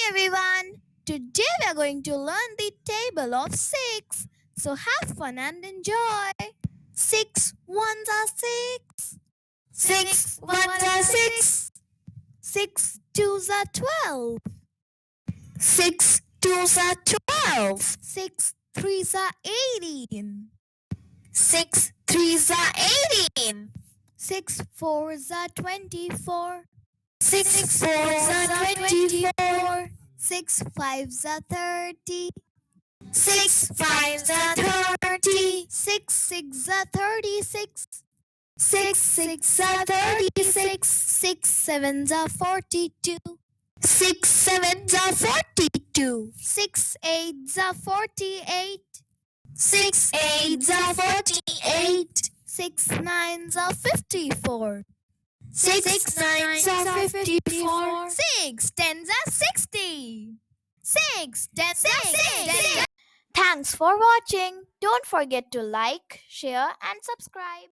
everyone! Today we are going to learn the table of 6. So have fun and enjoy. 6 ones are 6. 6 ones are 6. 6 twos are 12. 6 twos are 12. 6 threes are 18. 6 threes are 18. 6 fours are 24. 6 fours are 24. 6 fives are 30. 6 fives are 30. 6 six are 36. 6 six are 36. 6 sevens are 42. 6 sevens are 42. 6 eights are 48. 6 eights are 48. 6 nines are 54. 6 nines are 54. 6 tens are 60. 6 tens are 60. Thanks for watching. Don't forget to like, share and subscribe.